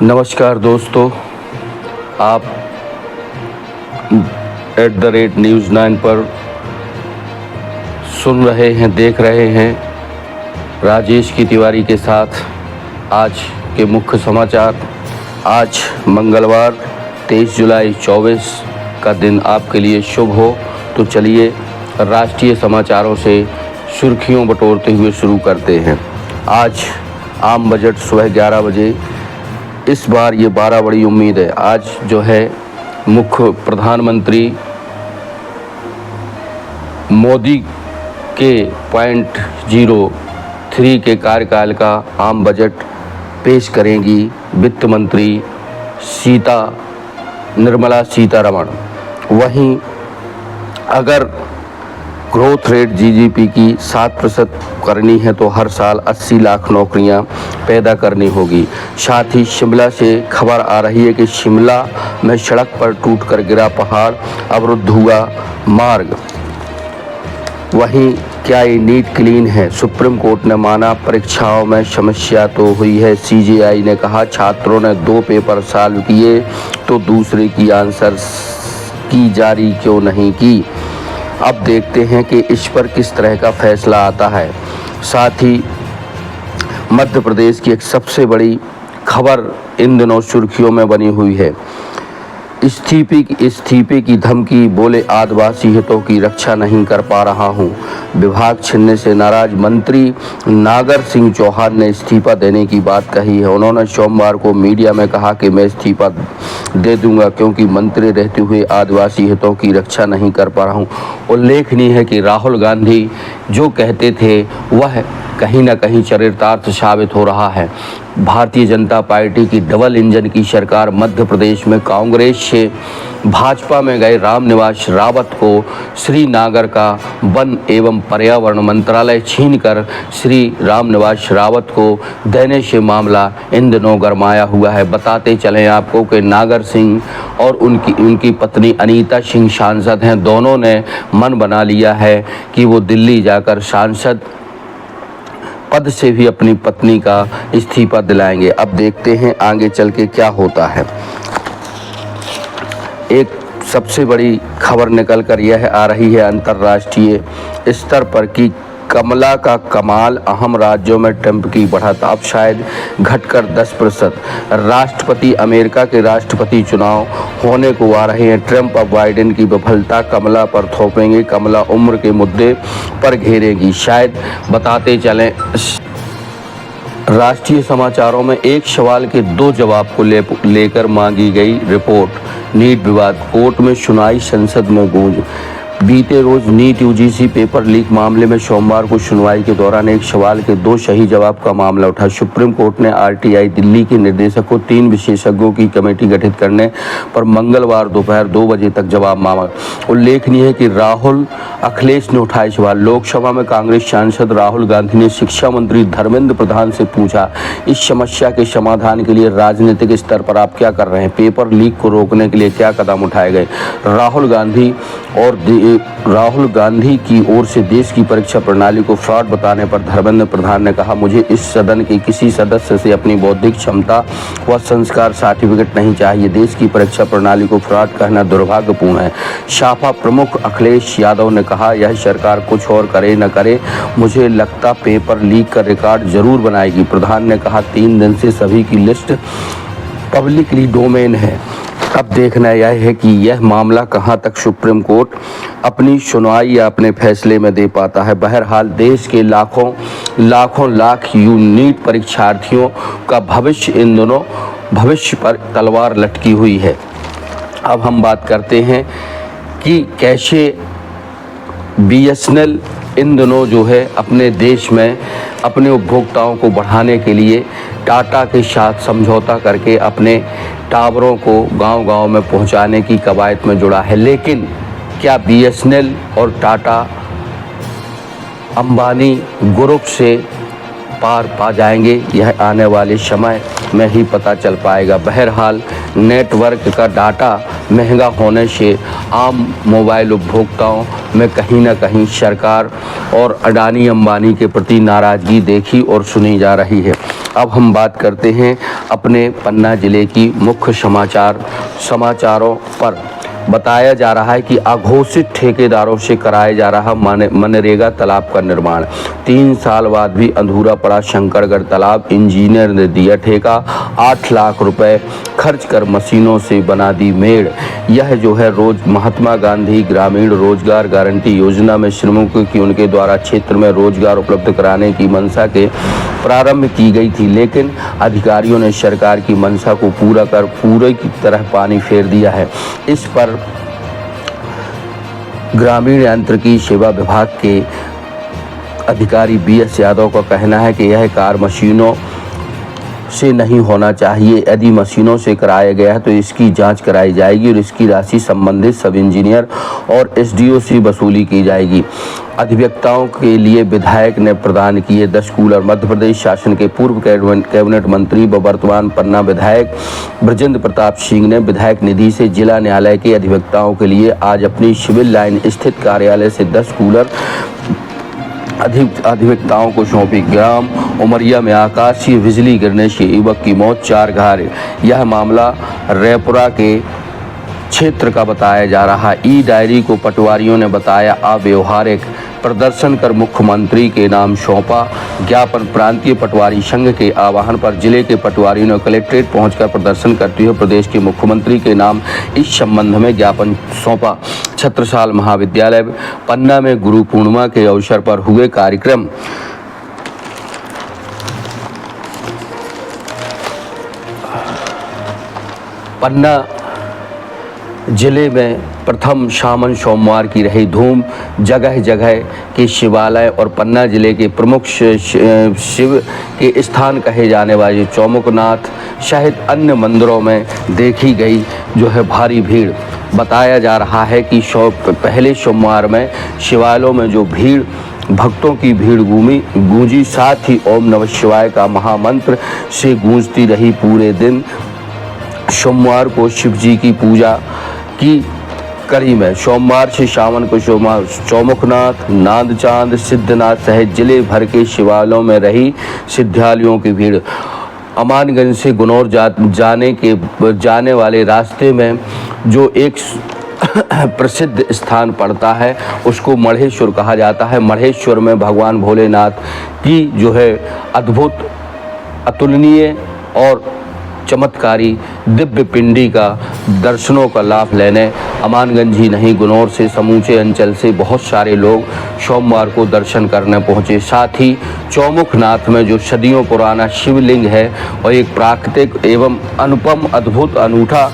नमस्कार दोस्तों, आप @News9 पर सुन रहे हैं, देख रहे हैं राजेश की तिवारी के साथ आज के मुख्य समाचार। आज मंगलवार 23 जुलाई 24 का दिन आपके लिए शुभ हो। तो चलिए राष्ट्रीय समाचारों से सुर्खियों बटोरते हुए शुरू करते हैं। आज आम बजट सुबह 11 बजे। इस बार ये 12 बड़ी उम्मीद है। आज जो है मुख्य प्रधानमंत्री मोदी के 0.03 के कार्यकाल का आम बजट पेश करेंगी वित्त मंत्री निर्मला सीतारमण। वहीं अगर ग्रोथ रेट जीडीपी की 7% करनी है तो हर साल 80 लाख नौकरियां पैदा करनी होगी। साथ ही शिमला से खबर आ रही है कि शिमला में सड़क पर टूटकर गिरा पहाड़, अवरुद्ध हुआ मार्ग। वहीं क्या ये नीट क्लीन है? सुप्रीम कोर्ट ने माना परीक्षाओं में समस्या तो हुई है। सीजेआई ने कहा छात्रों ने 2 पेपर सॉल्व किए तो दूसरे की आंसर की जारी क्यों नहीं की। अब देखते हैं कि इस पर किस तरह का फैसला आता है। साथ ही मध्य प्रदेश की एक सबसे बड़ी खबर इन दिनों सुर्खियों में बनी हुई है। इस्तीफे की धमकी, बोले आदिवासी हितों की रक्षा नहीं कर पा रहा हूं। विभाग छीनने से नाराज मंत्री नागर सिंह चौहान ने इस्तीफा देने की बात कही है। उन्होंने सोमवार को मीडिया में कहा कि मैं इस्तीफा दे दूंगा क्योंकि मंत्री रहते हुए आदिवासी हितों की रक्षा नहीं कर पा रहा हूं। उल्लेखनीय है कि राहुल गांधी जो कहते थे वह कहीं ना कहीं चरितार्थ साबित हो रहा है। भारतीय जनता पार्टी की डबल इंजन की सरकार मध्य प्रदेश में कांग्रेस से भाजपा में गए रामनिवास रावत को श्रीनगर का वन एवं पर्यावरण मंत्रालय छीनकर श्री रामनिवास रावत को देने से मामला इन दिनों गरमाया हुआ है। बताते चलें आपको कि नागर सिंह और उनकी पत्नी अनीता सिंह सांसद हैं। दोनों ने मन बना लिया है कि वो दिल्ली जाकर सांसद पद से भी अपनी पत्नी का इस्तीफा दिलाएंगे। अब देखते हैं आगे चल के क्या होता है। एक सबसे बड़ी खबर निकल कर यह आ रही है अंतर्राष्ट्रीय स्तर पर कि कमला का कमाल, अहम राज्यों में ट्रंप की बढ़त अब शायद घटकर 10%। राष्ट्रपति अमेरिका के राष्ट्रपति चुनाव होने को आ रहे हैं। ट्रंप अब बाइडेन की विफलता कमला पर थोपेंगे। कमला उम्र के मुद्दे पर घेरेगी शायद। बताते चलें राष्ट्रीय समाचारों में एक सवाल के 2 जवाब को लेकर मांगी गई रिपोर्ट। नीट विवाद कोर्ट में सुनवाई, संसद में गूंज। बीते रोज नीट यूजीसी पेपर लीक मामले में सोमवार को सुनवाई के दौरान एक सवाल के 2 सही जवाब का मामला उठा। सुप्रीम कोर्ट ने आरटीआई दिल्ली के निर्देशक को 3 विशेषज्ञों की कमेटी गठित करने पर मंगलवार दोपहर 2 बजे तक जवाब मांगा। उल्लेखनीय है कि राहुल अखिलेश ने उठाए सवाल। लोकसभा में कांग्रेस सांसद राहुल गांधी ने शिक्षा मंत्री धर्मेंद्र प्रधान से पूछा, इस समस्या के समाधान के लिए राजनीतिक स्तर पर आप क्या कर रहे हैं? पेपर लीक को रोकने के लिए क्या कदम उठाए गए? राहुल गांधी की ओर से देश की परीक्षा प्रणाली को फ्रॉड बताने पर धर्मेंद्र प्रधान ने कहा, मुझे इस सदन के किसी सदस्य से अपनी बौद्धिक क्षमता व संस्कार सर्टिफिकेट नहीं चाहिए। देश की परीक्षा प्रणाली को फ्रॉड कहना दुर्भाग्यपूर्ण है। सपा प्रमुख अखिलेश यादव ने कहा, यह सरकार कुछ और करे न करे, मुझे लगता पेपर लीक का रिकॉर्ड जरूर बनाएगी। प्रधान ने कहा, 3 दिन से सभी की लिस्ट पब्लिकली डोमेन है। अब देखना यह है कि यह मामला कहां तक सुप्रीम कोर्ट अपनी सुनवाई या अपने फैसले में दे पाता है। बहरहाल देश के लाखों नीट परीक्षार्थियों का भविष्य इन दोनों भविष्य पर तलवार लटकी हुई है। अब हम बात करते हैं कि कैसे बीएसएनएल इन दिनों जो है अपने देश में अपने उपभोक्ताओं को बढ़ाने के लिए टाटा के साथ समझौता करके अपने टावरों को गांव-गांव में पहुंचाने की कवायद में जुड़ा है। लेकिन क्या बीएसएनएल और टाटा अंबानी ग्रुप से पार पा जाएंगे? यह आने वाले समय में ही पता चल पाएगा। बहरहाल नेटवर्क का डाटा महंगा होने से आम मोबाइल उपभोक्ताओं में कहीं ना कहीं सरकार और अडानी अंबानी के प्रति नाराज़गी देखी और सुनी जा रही है। अब हम बात करते हैं अपने पन्ना जिले की मुख्य समाचारों पर। बताया जा रहा है कि अघोषित ठेकेदारों से कराया जा रहा मनरेगा तालाब का निर्माण। 3 साल बाद भी अधूरा पड़ा शंकरगढ़ तालाब। इंजीनियर ने दिया ठेका, 8 लाख रुपए खर्च कर मशीनों से बना दी मेड़। यह जो है रोज महात्मा गांधी ग्रामीण रोजगार गारंटी योजना में श्रमिकों की उनके द्वारा क्षेत्र में रोजगार उपलब्ध कराने की मंशा के प्रारंभ की गई थी, लेकिन अधिकारियों ने सरकार की मंशा को पूरे की तरह पानी फेर दिया है। इस पर ग्रामीण यांत्रिकी सेवा विभाग के अधिकारी BS यादव का कहना है कि यह कार्य मशीनों से नहीं होना चाहिए। यदि मशीनों से कराया गया है तो इसकी जांच कराई जाएगी और इसकी राशि संबंधित सब इंजीनियर और SDO से वसूली की जाएगी। अधिवक्ताओं के लिए विधायक ने प्रदान किए 10 कूलर। मध्य प्रदेश शासन के पूर्व कैबिनेट मंत्री व वर्तमान पन्ना विधायक बृजेंद्र प्रताप सिंह ने विधायक निधि से जिला न्यायालय के अधिवक्ताओं के लिए आज अपनी सिविल लाइन स्थित कार्यालय से 10 कूलर अधिवक्ताओं को सौंपी। ग्राम उमरिया में आकाशीय बिजली गिरने से युवक की मौत, 4 घायल। यह मामला रेपुरा के क्षेत्र का बताया जा रहा है। ई डायरी को पटवारियों ने बताया अव्यवहारिक। प्रदर्शन कर मुख्यमंत्री के नाम सौंपा ज्ञापन। प्रांतीय पटवारी संघ के आह्वान पर जिले के पटवारियों ने कलेक्ट्रेट पहुंचकर प्रदर्शन करते हुए प्रदेश के मुख्यमंत्री के नाम इस संबंध में ज्ञापन सौंपा। छत्रसाल महाविद्यालय पन्ना में गुरु पूर्णिमा के अवसर पर हुए कार्यक्रम। पन्ना जिले में प्रथम सावन सोमवार की रही धूम। जगह जगह के शिवालय और पन्ना जिले के प्रमुख शिव के स्थान कहे जाने वाले चौमुखनाथ सहित अन्य मंदिरों में देखी गई जो है भारी भीड़। बताया जा रहा है कि पहले सोमवार में शिवालयों में जो भीड़ भक्तों की भीड़ गूंजी, साथ ही ओम नमः शिवाय का महामंत्र से गूंजती रही पूरे दिन। सोमवार को शिव जी की पूजा की कड़ी में सोमवार से सावन को चौमुखनाथ, नांदचांद, सिद्धनाथ सहित जिले भर के शिवालयों में रही श्रद्धालुओं की भीड़। अमानगंज से गुनौर जाने वाले रास्ते में जो एक प्रसिद्ध स्थान पड़ता है उसको मढ़ेश्वर कहा जाता है। मढ़ेश्वर में भगवान भोलेनाथ की जो है अद्भुत, अतुलनीय और चमत्कारी दिव्य पिंडी का दर्शनों का लाभ लेने अमानगंज ही नहीं गुनौर से समूचे अंचल से बहुत सारे लोग सोमवार को दर्शन करने पहुंचे। साथ ही चौमुखनाथ में जो सदियों पुराना शिवलिंग है और एक प्राकृतिक एवं अनुपम अद्भुत अनूठा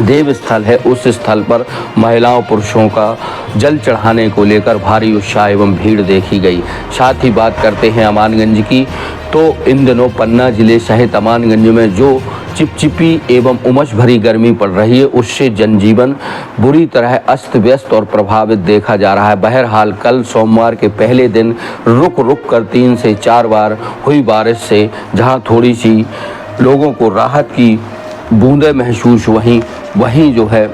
देव स्थल है, उस स्थल पर महिलाओं पुरुषों का जल चढ़ाने को लेकर भारी उत्साह एवं भीड़ देखी गई। साथ ही बात करते हैं अमानगंज की, तो इन दिनों पन्ना जिले सहित अमानगंज में जो चिपचिपी एवं उमस भरी गर्मी पड़ रही है उससे जनजीवन बुरी तरह अस्त व्यस्त और प्रभावित देखा जा रहा है। बहरहाल कल सोमवार के पहले दिन रुक रुक कर 3 से 4 बार हुई बारिश से जहां थोड़ी सी लोगों को राहत की बूंदें महसूस वहीं जो है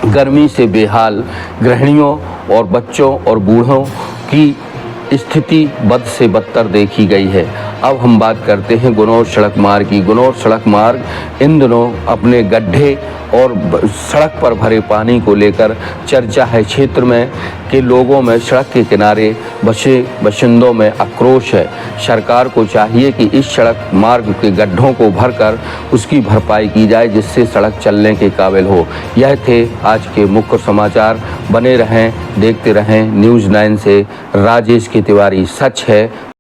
गर्मी से बेहाल गृहिणियों और बच्चों और बूढ़ों की स्थिति बद से बदतर देखी गई है। अब हम बात करते हैं गुनौर सड़क मार्ग की। गुनौर सड़क मार्ग इन दिनों अपने गड्ढे और सड़क पर भरे पानी को लेकर चर्चा है। क्षेत्र में के लोगों में सड़क के किनारे बसे बाशिंदों में आक्रोश है। सरकार को चाहिए कि इस सड़क मार्ग के गड्ढों को भरकर उसकी भरपाई की जाए जिससे सड़क चलने के काबिल हो। यह थे आज के मुख्य समाचार। बने रहें, देखते रहें न्यूज़ 9 से। राजेश तिवारी। सच है।